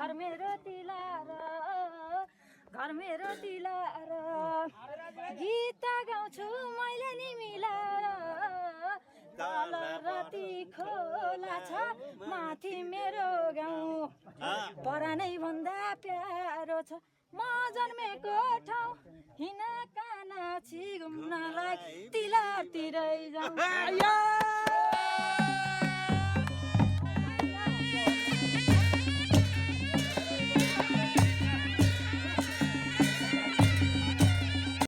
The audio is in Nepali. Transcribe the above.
घर मेरो तिलार घर मेरो तिलार गीत गाउँछु मैले नि मिलाएर तल राति खोला छ माथि मेरो गाउँ परानै भन्दा प्यारो छ म जन्मेको ठाउँ हिना काना छि घुम्नलाई तिलारतिरै जाउँ